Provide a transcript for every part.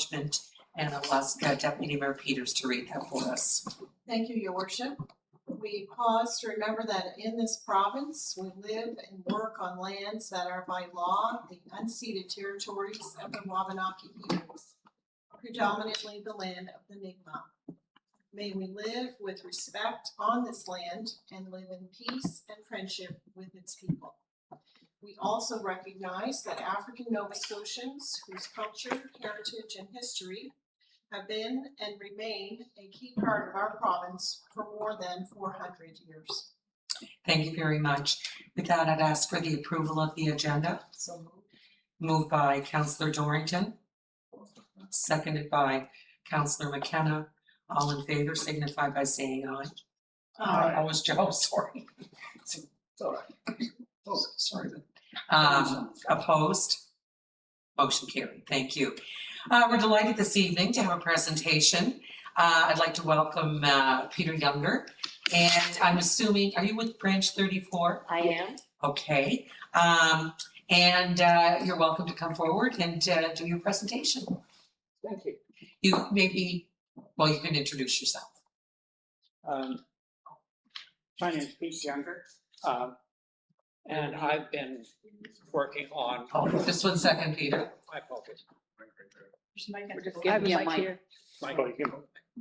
acknowledgement, and I'll ask Deputy Mayor Peters to read that for us. Thank you, Your Worship. We pause to remember that in this province, we live and work on lands that are by law the unceded territories of the Wabanaki peoples, predominantly the land of the Mi'kmaq. May we live with respect on this land and live in peace and friendship with its people. We also recognize that African Nova Scotians, whose culture, heritage, and history have been and remain a key part of our province for more than 400 years. Thank you very much. With that, I'd ask for the approval of the agenda. So moved. Moved by Councillor Dorrington, seconded by Councillor McKenna. All in favor signify by saying aye. Aye. I was Joe, sorry. It's all right. Oh, sorry. Opposed? Motion carried. Thank you. We're delighted this evening to have a presentation. I'd like to welcome Peter Younger, and I'm assuming, are you with Branch 34? I am. Okay. And you're welcome to come forward and do your presentation. Thank you. You maybe, well, you can introduce yourself. My name is Peter Younger, and I've been working on. Oh, just 1 second, Peter. My focus. We're just giving you a mic. Michael, you can.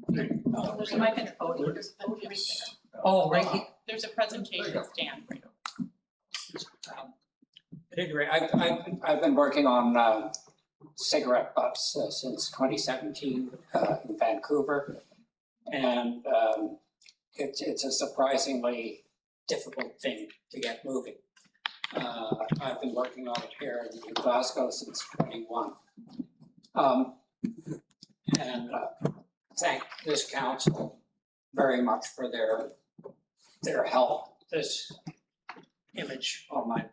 There's a mic and a podium. There's a podium right there. Oh, right here. There's a presentation stand right At any rate, I've been working on cigarette butts since 2017 in Vancouver, and it's a surprisingly difficult thing to get moving. I've been working on it here in Glasgow since 21. And thank this council very much for their help. This image on my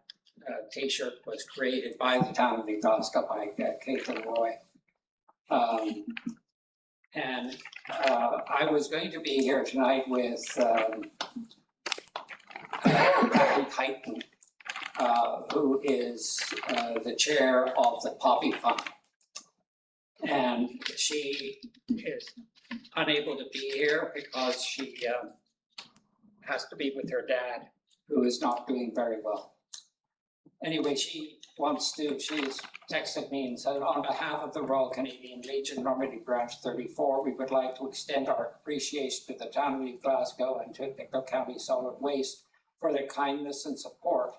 t-shirt was created by the town of New Glasgow by Caitlin Roy. And I was going to be here tonight with Patty Hyton, who is the chair of the Poppy Fund. And she is unable to be here because she has to be with her dad, who is not doing very well. Anyway, she's texted me and said, on behalf of the Royal Canadian Legion, Normandy Branch 34, we would like to extend our appreciation to the town of New Glasgow and to Pictou County Solid Waste for their kindness and support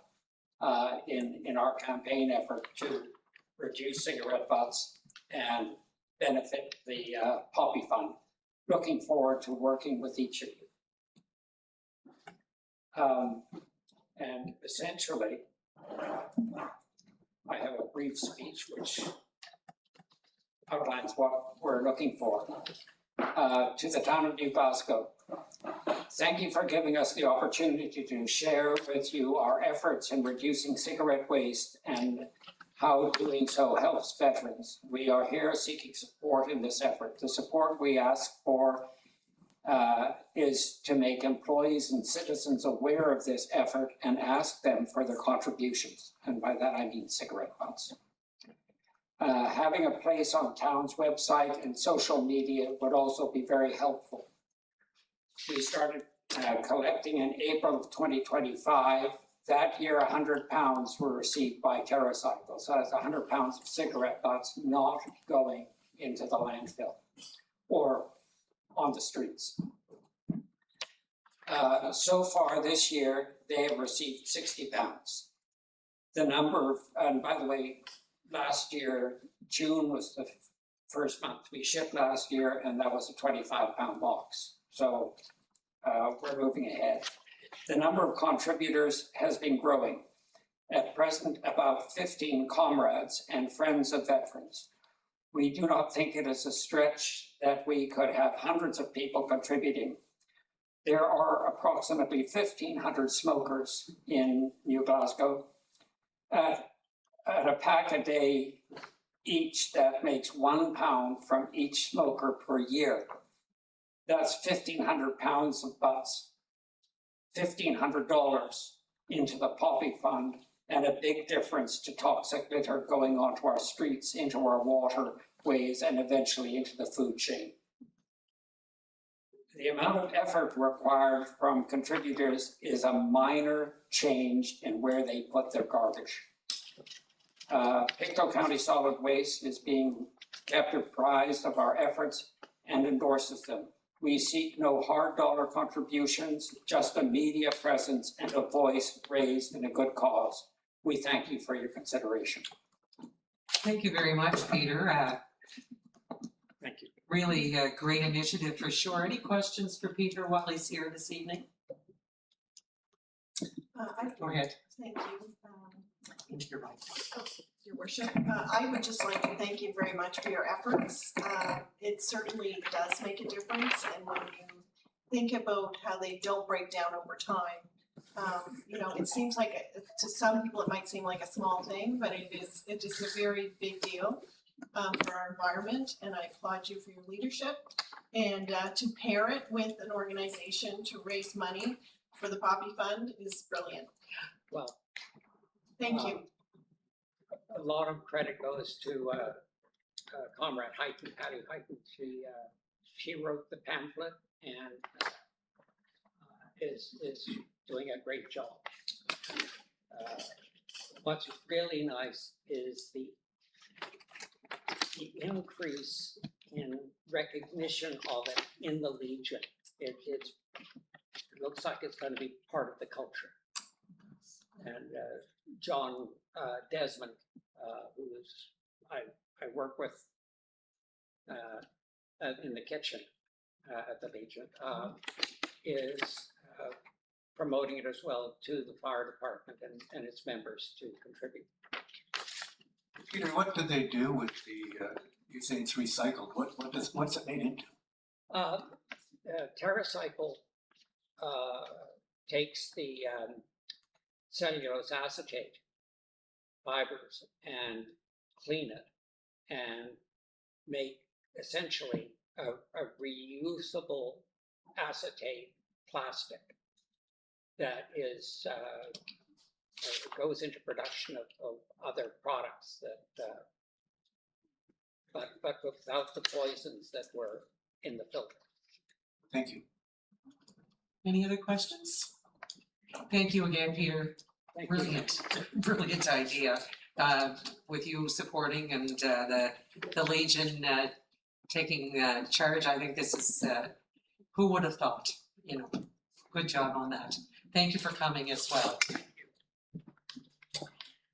in our campaign effort to reduce cigarette butts and benefit the Poppy Fund. Looking forward to working with each of you. And essentially, I have a brief speech which outlines what we're looking for. To the town of New Glasgow, thank you for giving us the opportunity to share with you our efforts in reducing cigarette waste and how doing so helps veterans. We are here seeking support in this effort. The support we ask for is to make employees and citizens aware of this effort and ask them for their contributions. And by that I mean cigarette butts. Having a place on town's website and social media would also be very helpful. We started collecting in April of 2025. That year, 100 pounds were received by TerraCycle. So that's 100 pounds of cigarette butts not going into the landfill or on the streets. So far this year, they have received 60 pounds. The number of, and by the way, last year, June was the first month we shipped last year, and that was a 25-pound box. So we're moving ahead. The number of contributors has been growing. At present, about 15 comrades and friends of veterans. We do not think it is a stretch that we could have hundreds of people contributing. There are approximately 1,500 smokers in New Glasgow. At a pack a day each, that makes £1 from each smoker per year. That's 1,500 pounds of butts, $1,500 into the Poppy Fund, and a big difference to toxic litter going onto our streets, into our water, ways and eventually into the food chain. The amount of effort required from contributors is a minor change in where they put their garbage. Pictou County Solid Waste is being kept apprised of our efforts and endorses them. We seek no hard dollar contributions, just a media presence and a voice raised in a good cause. We thank you for your consideration. Thank you very much, Peter. Thank you. Really a great initiative for sure. Any questions for Peter while he's here this evening? Go ahead. Thank you. Into your mic. Your worship, I would just like to thank you very much for your efforts. It certainly does make a difference, and when you think about how they don't break down over time, you know, it seems like, to some people, it might seem like a small thing, but it is a very big deal for our environment, and I applaud you for your leadership. And to pair it with an organization to raise money for the Poppy Fund is brilliant. Well, Thank you. a lot of credit goes to Comrade Hyten, Patty Hyten. She wrote the pamphlet and is doing a great job. What's really nice is the increase in recognition of it in the Legion. It looks like it's going to be part of the culture. And John Desmond, who is I work with in the kitchen at the Legion, is promoting it as well to the fire department and its members to contribute. Peter, what do they do with the, you say it's recycled, what's it made into? TerraCycle takes the cellulose acetate fibers and clean it and make essentially a reusable acetate plastic that is goes into production of other products that but without the poisons that were in the filter. Thank you. Any other questions? Thank you again, Peter. Thank you. Brilliant, brilliant idea. With you supporting and the Legion taking charge, I think this is, who would have thought, you know, good job on that. Thank you for coming as well.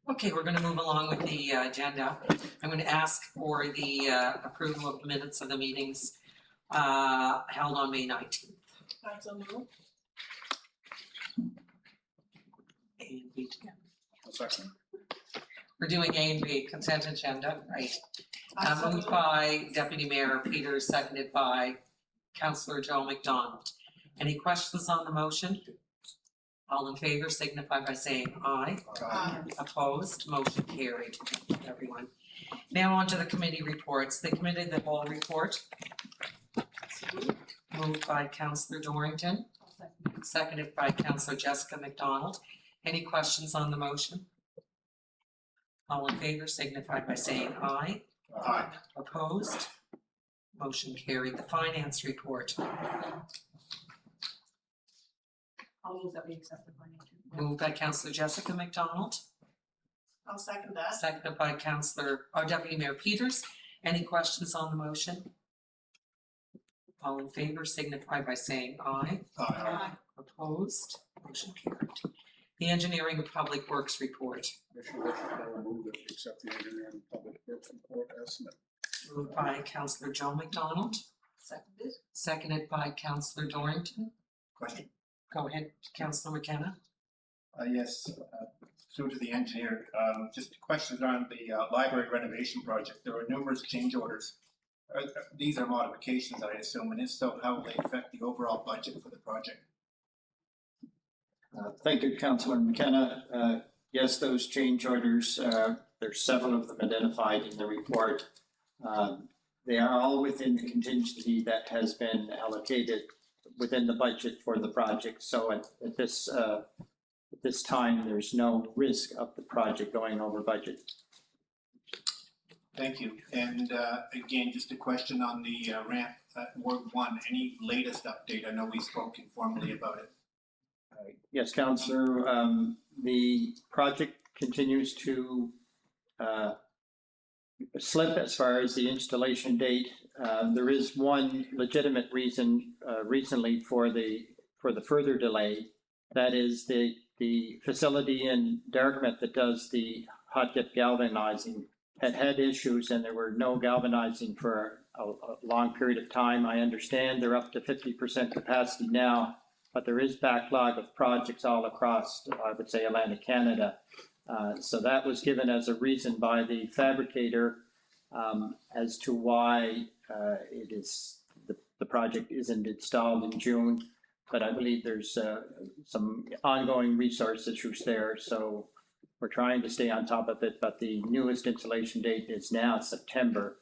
Okay, we're going to move along with the agenda. I'm going to ask for the approval of the minutes of the meetings held on May 19th. I so move. A and B together. Second. We're doing A and B consent agenda, right? I so Moved move. by Deputy Mayor Peters, seconded by Councillor Joe McDonald. Any questions on the motion? All in favor signify by saying aye. Opposed, motion carried, everyone. Now on to the committee reports. The committee of the whole report. Moved by Councillor Dorrington, seconded by Councillor Jessica McDonald. Any questions on the motion? All in favor signify by saying aye. Aye. Opposed, motion carried. The finance report. I'll move that we accept the financial. Moved by Councillor Jessica McDonald, I'll second that. seconded by Deputy Mayor Peters. Any questions on the motion? All in favor signify by saying aye. Aye. Opposed, motion carried. The Engineering and Public Works report. Mr. Bishop, I will move that we accept the engineering and public works report as submitted. Moved by Councillor Joe McDonald, Seconded. seconded by Councillor Dorrington. Question? Go ahead, Councillor McKenna. Yes, through to the engineer, just questions on the library renovation project. There are numerous change orders. These are modifications, I assume, and if so, how will they affect the overall budget for the project? Thank you, Councillor McKenna. Yes, those change orders, there's several of them identified in the report. They are all within the contingency that has been allocated within the budget for the project. So at this time, there's no risk of the project going over budget. Thank you. And again, just a question on the ramp at Ward 1. Any latest update? I know we spoke informally about it. Yes, Councillor, the project continues to slip as far as the installation date. There is one legitimate reason recently for the further delay. That is the facility in Dartmouth that does the hot dip galvanizing had issues, and there were no galvanizing for a long period of time. I understand they're up to 50% capacity now, but there is backlog of projects all across, I would say, Atlantic Canada. So that was given as a reason by the fabricator as to why the project isn't installed in June. But I believe there's some ongoing resource issues there, so we're trying to stay on top of it. But the newest installation date is now September,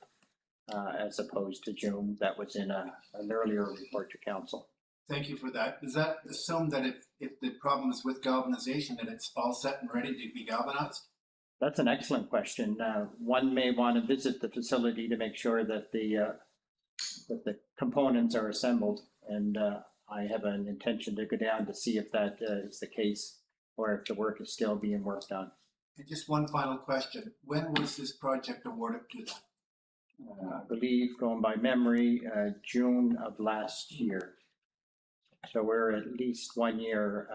as opposed to June. That was in an earlier report to council. Thank you for that. Does that assume that if the problem is with galvanization, that it's all set and ready to be galvanized? That's an excellent question. One may want to visit the facility to make sure that the components are assembled, and I have an intention to go down to see if that is the case, or if the work is still being worked on. And just one final question. When was this project awarded to them? I believe, going by memory, June of last year. So we're at least 1 year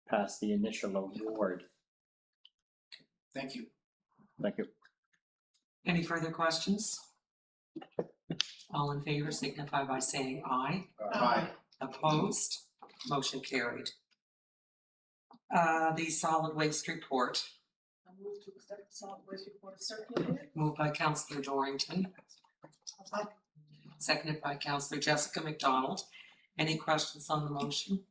past the initial award. Thank you. Thank you. Any further questions? All in favor signify by saying aye. Aye. Opposed? Motion carried. The solid waste report, I move to accept the solid waste report as circulated. moved by Councillor Dorrington, seconded by Councillor Jessica McDonald. Any questions on the motion?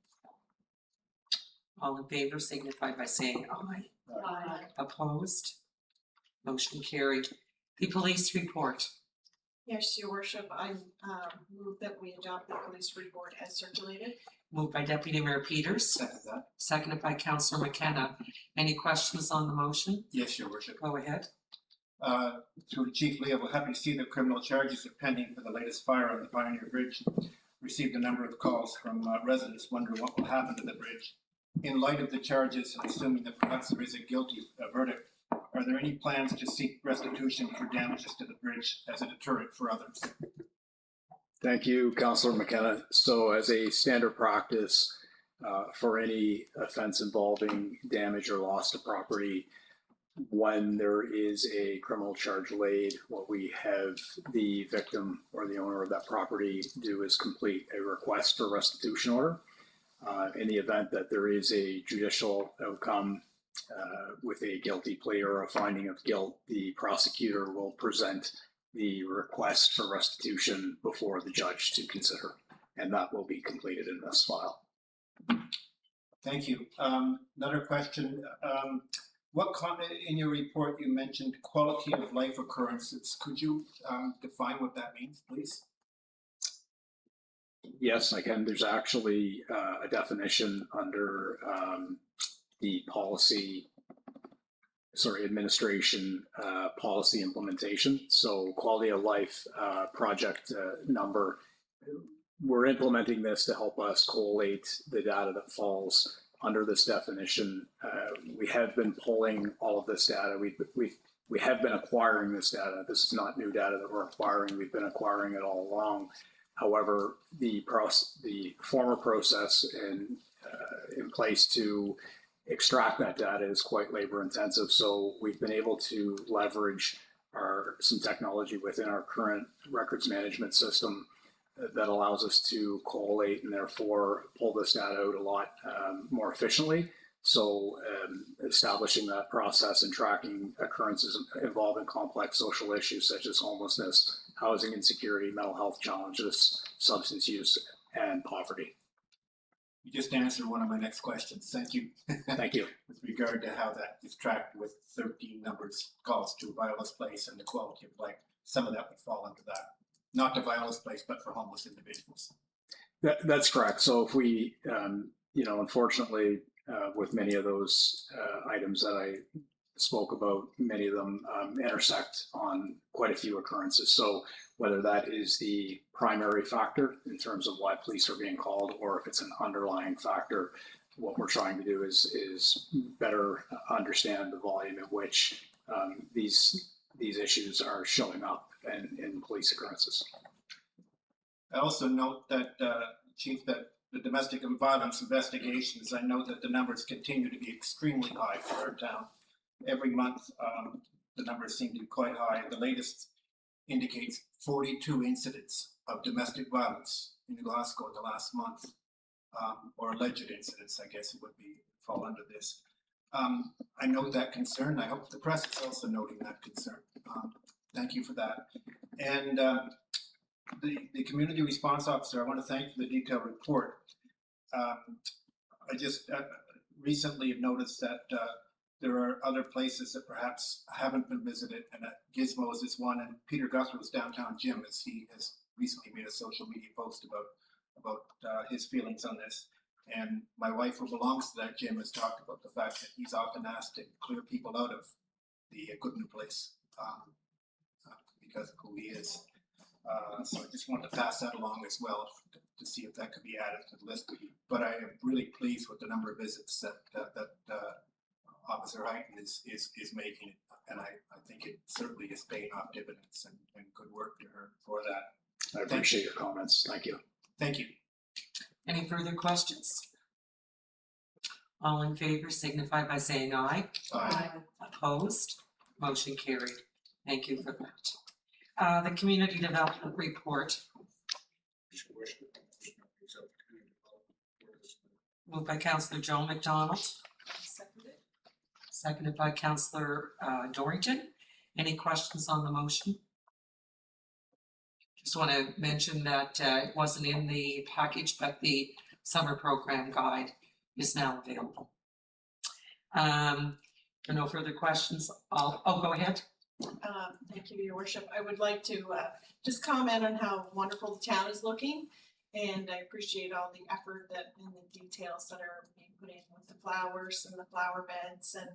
All in favor signify by saying aye. Aye. Opposed? Motion carried. The police report, Yes, Your Worship, I move that we adopt the police report as circulated. moved by Deputy Mayor Peters, Second that. seconded by Councillor McKenna. Any questions on the motion? Yes, Your Worship. Go ahead. To Chief Leo, we're happy to see that criminal charges are pending for the latest fire on the Pioneer Bridge. Received a number of calls from residents wondering what will happen to the bridge. In light of the charges, and assuming that perhaps there is a guilty verdict, are there any plans to seek restitution for damages to the bridge as a deterrent for others? Thank you, Councillor McKenna. So as a standard practice for any offense involving damage or loss to property, when there is a criminal charge laid, what we have the victim or the owner of that property do is complete a request for restitution order. In the event that there is a judicial outcome with a guilty plea or a finding of guilt, the prosecutor will present the request for restitution before the judge to consider, and that will be completed in this file. Thank you. Another question. In your report, you mentioned quality of life occurrences. Could you define what that means, please? Yes, I can. There's actually a definition under the administration policy implementation. So quality of life project number, we're implementing this to help us collate the data that falls under this definition. We have been pulling all of this data. We have been acquiring this data. This is not new data that we're acquiring. We've been acquiring it all along. However, the former process in place to extract that data is quite labor intensive. So we've been able to leverage some technology within our current records management system that allows us to collate and therefore pull this data out a lot more efficiently. So establishing that process and tracking occurrences involving complex social issues such as homelessness, housing insecurity, mental health challenges, substance use, and poverty. You just answered one of my next questions. Thank you. Thank you. With regard to how that is tracked with 13 numbers calls to Viola's Place and the quality of life, some of that would fall under that. Not to Viola's Place, but for homeless individuals. That's correct. So if we, unfortunately, with many of those items that I spoke about, many of them intersect on quite a few occurrences. So whether that is the primary factor in terms of why police are being called, or if it's an underlying factor, what we're trying to do is better understand the volume at which these issues are showing up in police occurrences. I also note that, Chief, that the domestic violence investigations, I know that the numbers continue to be extremely high for our town. Every month, the numbers seem to be quite high. The latest indicates 42 incidents of domestic violence in Glasgow in the last month, or alleged incidents, I guess it would fall under this. I note that concern. I hope the press is also noting that concern. Thank you for that. And the community response officer, I want to thank for the detailed report. I just recently have noticed that there are other places that perhaps haven't been visited, and Gizmos is one, and Peter Guthrow's downtown gym, as he has recently made a social media post about his feelings on this. And my wife, who belongs to that gym, has talked about the fact that he's often asked to clear people out of the Goodman place because of who he is. So I just wanted to pass that along as well to see if that could be added to the list. But I am really pleased with the number of visits that Officer Heighton is making, and I think it certainly is paying off dividends, and good work to her for that. I appreciate your comments. Thank you. Thank you. Any further questions? All in favor signify by saying aye. Aye. Opposed? Motion carried. Thank you for that. The community development report, moved by Councillor Joe McDonald, seconded by Councillor Dorrington. Any questions on the motion? Just want to mention that it wasn't in the package, but the summer program guide is now available. For no further questions, go ahead. Thank you, Your Worship. I would like to just comment on how wonderful the town is looking, and I appreciate all the effort and the details that are being put in with the flowers and the flower beds and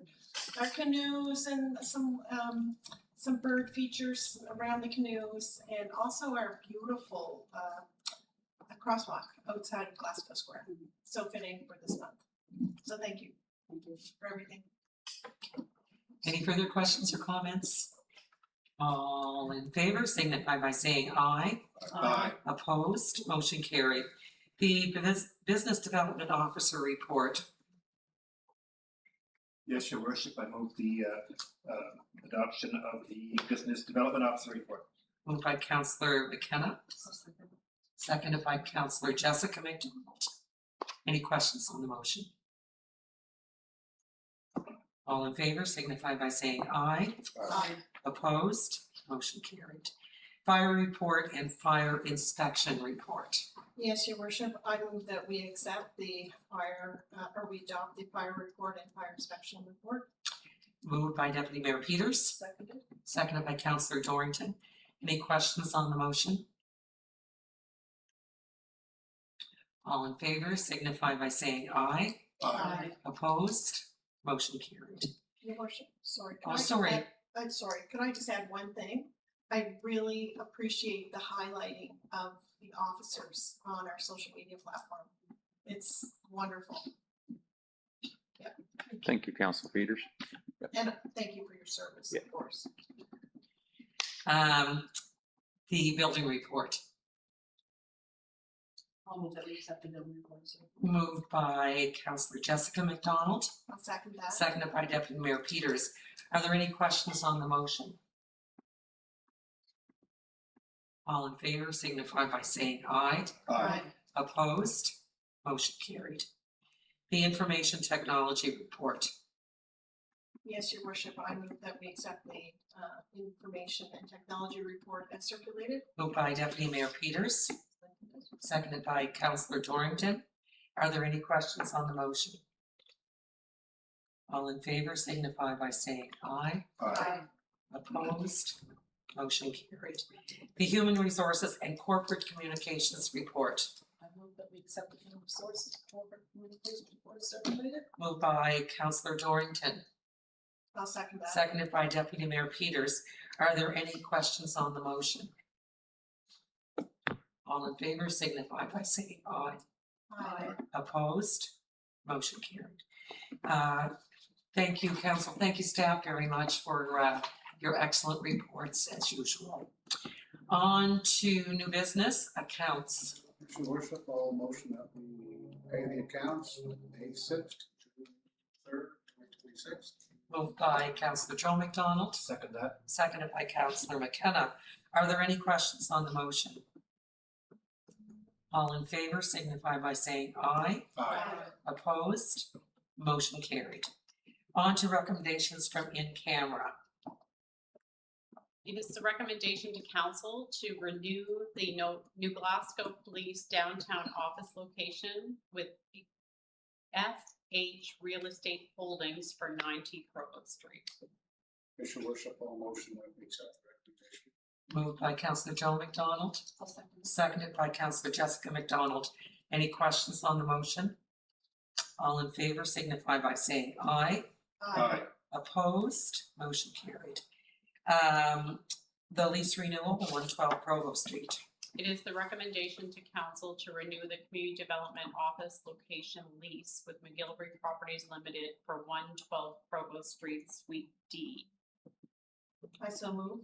our canoes and some bird features around the canoes, and also our beautiful crosswalk outside of Glasgow Square. So fitting for this month. So thank you. Thank you for everything. Any further questions or comments? All in favor signify by saying aye. Aye. Opposed? Motion carried. The Business Development Officer report. Yes, Your Worship, I move the adoption of the Business Development Officer report. Moved by Councillor McKenna, seconded by Councillor Jessica McDonald. Any questions on the motion? All in favor signify by saying aye. Aye. Opposed? Motion carried. Fire report and fire inspection report. Yes, Your Worship, I move that we accept the fire, or we adopt the fire report and fire inspection report. Moved by Deputy Mayor Peters, seconded by Councillor Dorrington. Any questions on the motion? All in favor signify by saying aye. Aye. Opposed? Motion carried. Your Worship, sorry. Oh, sorry. I'm sorry, could I just add one thing? I really appreciate the highlighting of the officers on our social media platform. It's wonderful. Yeah. Thank you, Councilor Peters. And thank you for your service, of course. The building report. I'll move that we accept the building report. Moved by Councillor Jessica McDonald, I'll second that. seconded by Deputy Mayor Peters. Are there any questions on the motion? All in favor signify by saying aye. Aye. Opposed? Motion carried. The information technology report. Yes, Your Worship, I move that we accept the information and technology report as circulated. Moved by Deputy Mayor Peters, seconded by Councillor Dorrington. Are there any questions on the motion? All in favor signify by saying aye. Aye. Opposed? Motion carried. The Human Resources and Corporate Communications report. I move that we accept the human resources corporate communications report as circulated. Moved by Councillor Dorrington, I'll second that. seconded by Deputy Mayor Peters. Are there any questions on the motion? All in favor signify by saying aye. Aye. Opposed? Motion carried. Thank you, council. Thank you, staff, very much for your excellent reports as usual. On to new business accounts. Your worship, I'll motion that we pay the accounts May 6th, June 3rd, 2026. Moved by Councillor Joe McDonald, Second that. seconded by Councillor McKenna. Are there any questions on the motion? All in favor signify by saying aye. Aye. Opposed? Motion carried. On to recommendations from in camera. It is the recommendation to council to renew the New Glasgow Police downtown office location with FH Real Estate Holdings for 90 Provost Street. Your worship, I'll motion that we accept the recommendation. Moved by Councillor Joe McDonald, I'll second. seconded by Councillor Jessica McDonald. Any questions on the motion? All in favor signify by saying aye. Aye. Opposed? Motion carried. The lease renewal, the 112 Provost Street. It is the recommendation to council to renew the community development office location lease with McGillivray Properties Limited for 112 Provost Street, Suite D. I so move.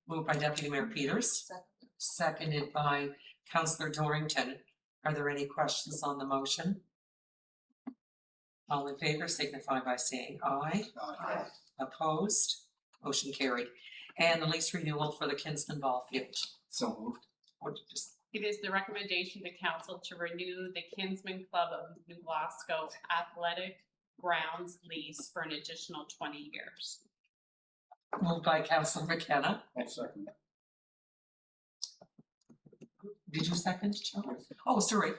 Moved by Deputy Mayor Peters, seconded by Councillor Dorrington. Are there any questions on the motion? All in favor signify by saying aye. Aye. Opposed? Motion carried. And the lease renewal for the Kinsman Ball Field. So moved. Or just It is the recommendation to council to renew the Kinsman Club of New Glasgow athletic grounds lease for an additional 20 years. moved by Councillor McKenna. I'll second that. Did you second, Joe? Oh, sorry.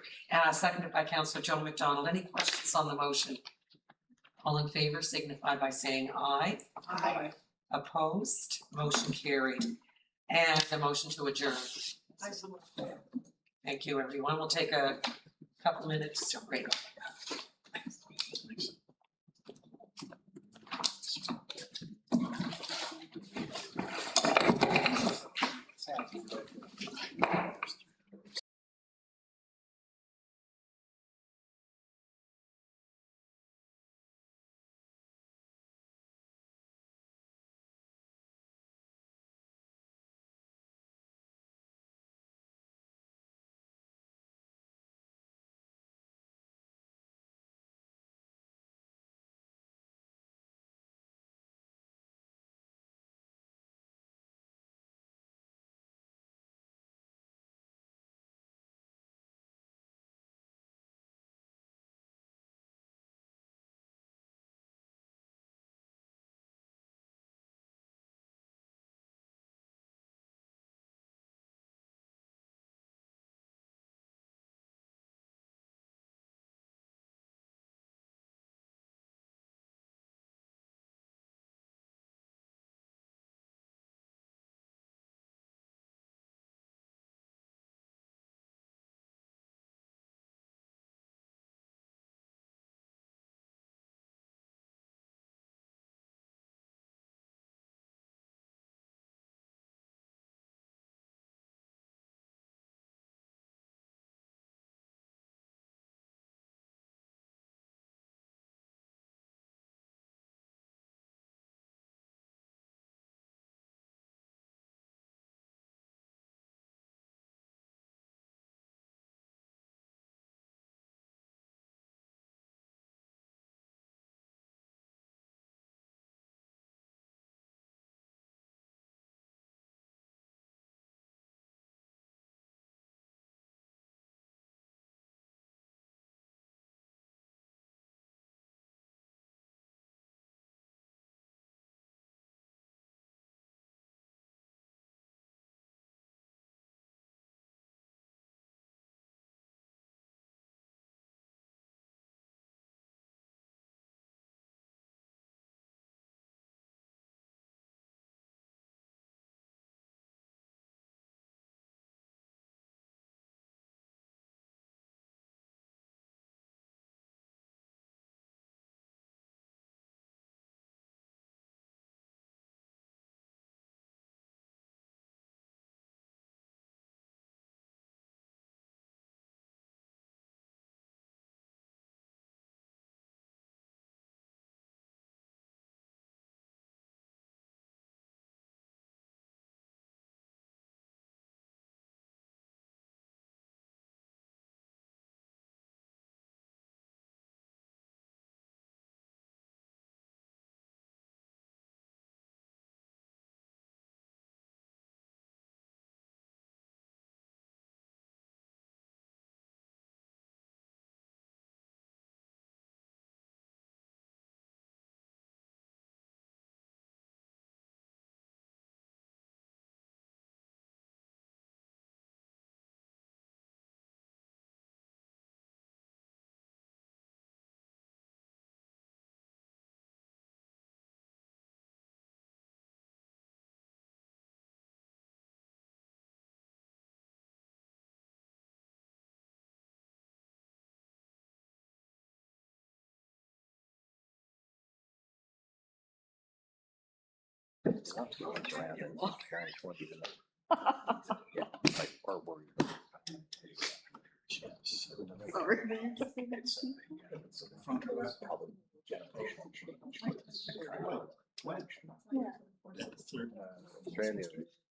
Seconded by Councillor Joe McDonald. Any questions on the motion? All in favor signify by saying aye. Aye. Opposed? Motion carried. And a motion to adjourn. I so move. Thank you, everyone. We'll take a couple minutes to break.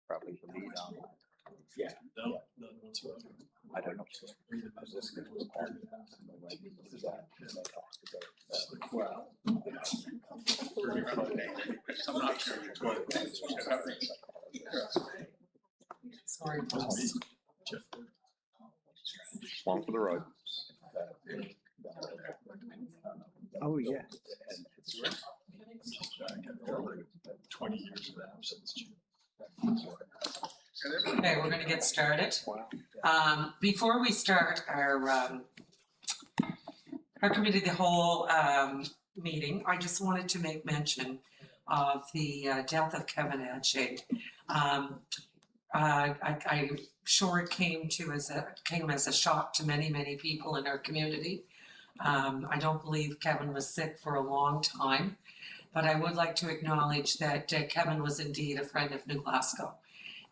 Probably the lead on. Yeah. I don't know. Well. I'm not sure. Sorry. One for the road. Oh, yeah. 20 years of absence. Okay, we're gonna get started. Before we start our committee, the whole, meeting, I just wanted to make mention of the death of Kevin Adshade. I'm sure it came as a shock to many, many people in our community. I don't believe Kevin was sick for a long time, but I would like to acknowledge that Kevin was indeed a friend of New Glasgow.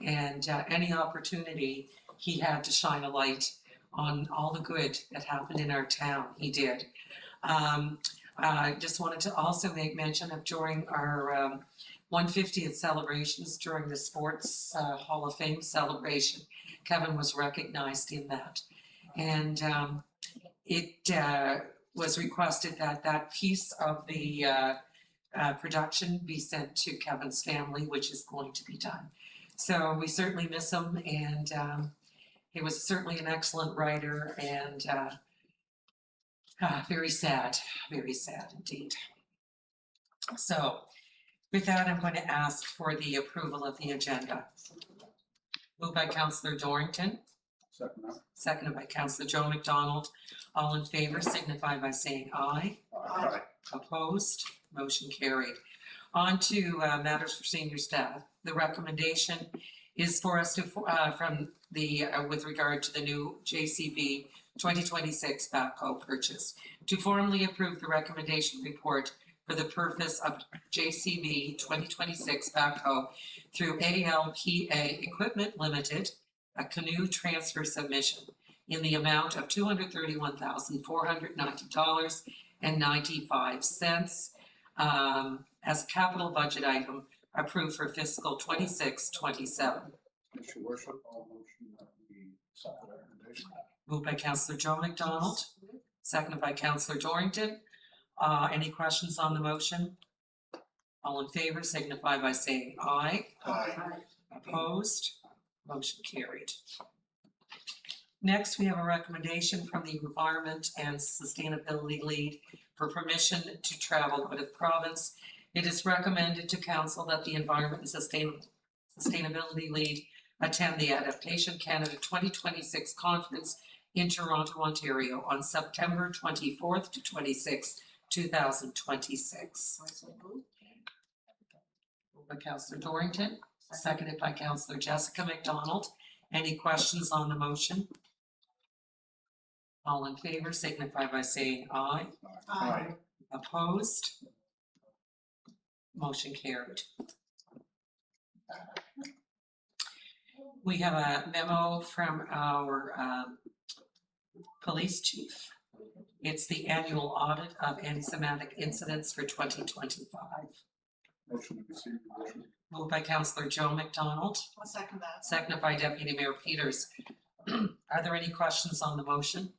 And any opportunity he had to shine a light on all the good that happened in our town, he did. I just wanted to also make mention of during our 150th celebrations during the Sports Hall of Fame celebration, Kevin was recognized in that. And it was requested that that piece of the production be sent to Kevin's family, which is going to be done. So we certainly miss him, and he was certainly an excellent writer, and very sad indeed. So with that, I'm going to ask for the approval of the agenda. Moved by Councillor Dorrington. Seconded by Councillor Joe McDonald. All in favor signify by saying aye. Aye. Opposed? Motion carried. On to matters for senior staff. The recommendation is for us to, from the, with regard to the new JCB 2026 backhoe purchase, to formally approve the recommendation report for the purpose of JCB 2026 backhoe through ALPA Equipment Limited, a canoe transfer submission in the amount of $231,490.95 as a capital budget item approved for fiscal 26-27. Mr. Worship, all motion that we accept the recommendation. Moved by Councillor Joe McDonald, seconded by Councillor Dorrington. Any questions on the motion? All in favor signify by saying aye. Aye. Opposed? Motion carried. Next, we have a recommendation from the Environment and Sustainability Lead for permission to travel out of province. It is recommended to Council that the Environment and Sustainability Lead attend the Adaptation Canada 2026 conference in Toronto, Ontario on September 24th to 26th, 2026. Moved by Councillor Dorrington, seconded by Councillor Jessica McDonald. Any questions on the motion? All in favor signify by saying aye. Aye. Opposed? Motion carried. We have a memo from our police chief. It's the annual audit of anti-Semitic incidents for 2025. Motion to receive, Your Worship. Moved by Councillor Joe McDonald, I'll second that. seconded by Deputy Mayor Peters. Are there any questions on the motion?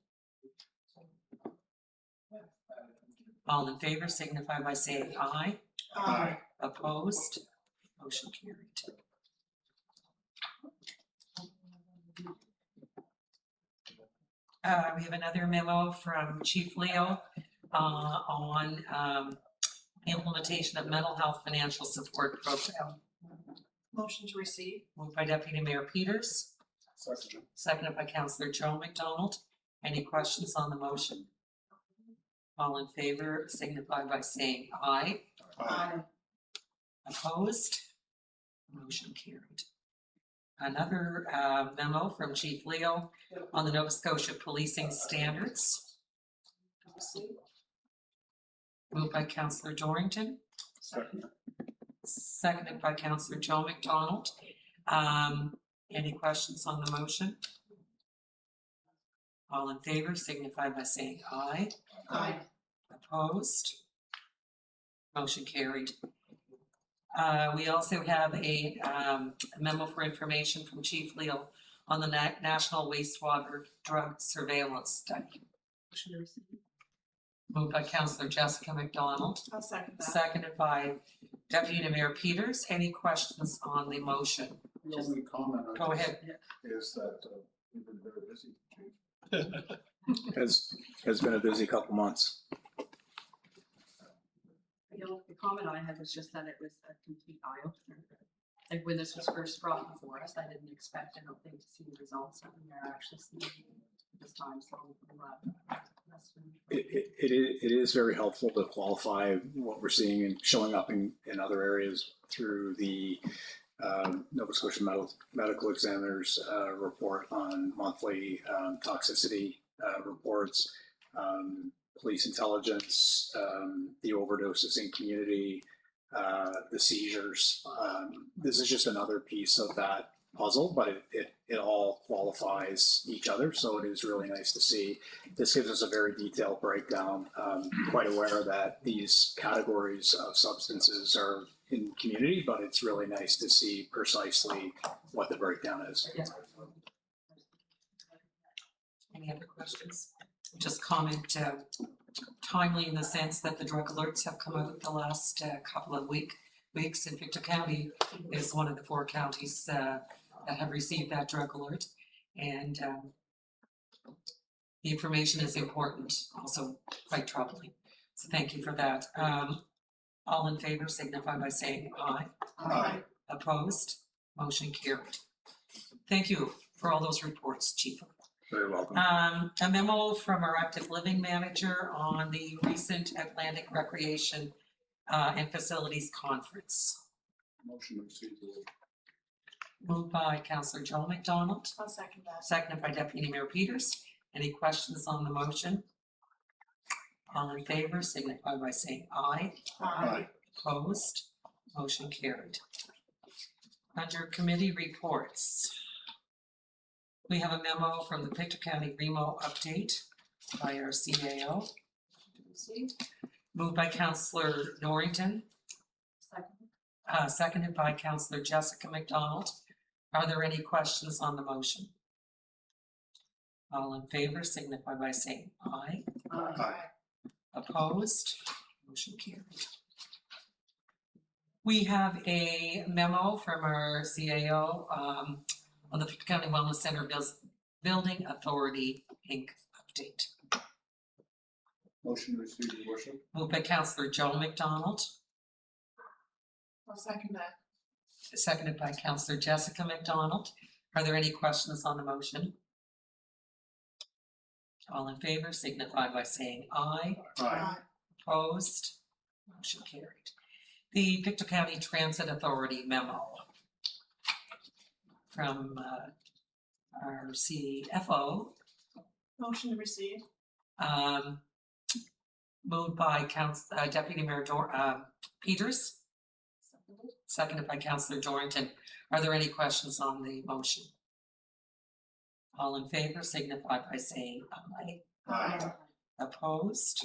All in favor signify by saying aye. Aye. Opposed? Motion carried. We have another memo from Chief Leo on the implementation of mental health financial support program. Motion to receive. Moved by Deputy Mayor Peters, Second. seconded by Councillor Joe McDonald. Any questions on the motion? All in favor signify by saying aye. Aye. Opposed? Motion carried. Another memo from Chief Leo on the Nova Scotia policing standards. Moved by Councillor Dorrington, Second. seconded by Councillor Joe McDonald. Any questions on the motion? All in favor signify by saying aye. Aye. Opposed? Motion carried. We also have a memo for information from Chief Leal on the National Wastewater Drug Surveillance Study. Motion to receive. Moved by Councillor Jessica McDonald, I'll second that. seconded by Deputy Mayor Peters. Any questions on the motion? The only comment Go ahead. is that we've been very busy, Chief. Has been a busy couple months. The comment I had was just that it was a complete eye opener. Like when this was first brought before us, I didn't expect, I don't think, to see the results that we are actually seeing this time, so that's been. It is very helpful to qualify what we're seeing and showing up in other areas through the Nova Scotia Medical Examiner's report on monthly toxicity reports, police intelligence, the overdoses in community, the seizures. This is just another piece of that puzzle, but it all qualifies each other. So it is really nice to see. This gives us a very detailed breakdown. Quite aware that these categories of substances are in community, but it's really nice to see precisely what the breakdown is. Any other questions? Just comment timely in the sense that the drug alerts have come out the last couple of weeks, and Victor County is one of the 4 counties that have received that drug alert, and the information is important, also quite troubling. So thank you for that. All in favor signify by saying aye. Aye. Opposed? Motion carried. Thank you for all those reports, Chief. Very welcome. A memo from our active living manager on the recent Atlantic Recreation and Facilities Conference. Motion to receive the Moved by Councillor Joe McDonald, I'll second that. seconded by Deputy Mayor Peters. Any questions on the motion? All in favor signify by saying aye. Aye. Opposed? Motion carried. Under committee reports, we have a memo from the Pictou County Remo update by our CAO. Moved by Councillor Norrington, Second. seconded by Councillor Jessica McDonald. Are there any questions on the motion? All in favor signify by saying aye. Aye. Opposed? Motion carried. We have a memo from our CAO on the Pictou County Wellness Center Building Authority Inc. update. Motion to receive, your worship. Moved by Councillor Joe McDonald, I'll second that. seconded by Councillor Jessica McDonald. Are there any questions on the motion? All in favor signify by saying aye. Aye. Opposed? Motion carried. The Pictou County Transit Authority memo from our CFO, Motion to receive. moved by Deputy Mayor Peters, seconded by Councillor Dorrington. Are there any questions on the motion? All in favor signify by saying aye. Aye. Opposed?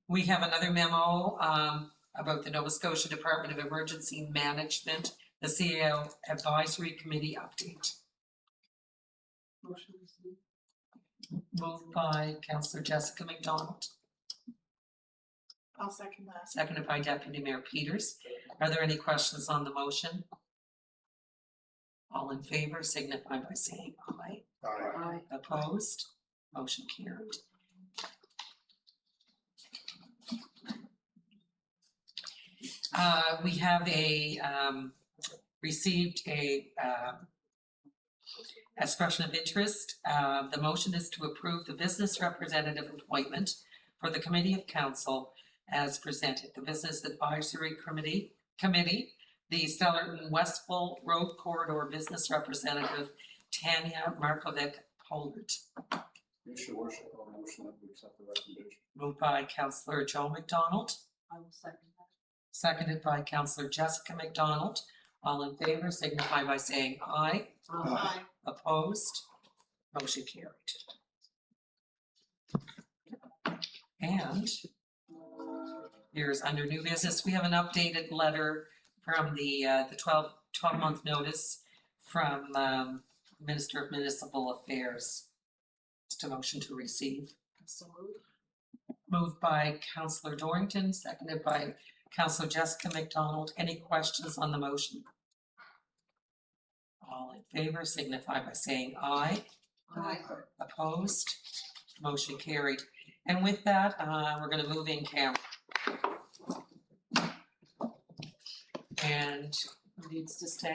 We have another memo about the Nova Scotia Department of Emergency Management, the CAO Advisory Committee update. Motion to receive. Moved by Councillor Jessica McDonald, I'll second that. seconded by Deputy Mayor Peters. Are there any questions on the motion? All in favor signify by saying aye. Aye. Aye. Opposed? Motion carried. We have received a expression of interest. The motion is to approve the business representative appointment for the Committee of Council as presented. The Business Advisory Committee, the Stellarton Westville Road Corridor Business Representative, Tanya Markovic-Pollard. Yes, your worship, I'll motion that we accept the recommendation. Moved by Councillor Joe McDonald, I will second that. seconded by Councillor Jessica McDonald. All in favor signify by saying aye. Aye. Opposed? Motion carried. And here's under new business, we have an updated letter from the 12-month notice from Minister of Municipal Affairs. Just a motion to receive. Moved by Councillor Dorrington, seconded by Councillor Jessica McDonald. Any questions on the motion? All in favor signify by saying aye. Aye. Opposed? Motion carried. And with that, we're gonna move in camera. And who needs to stay?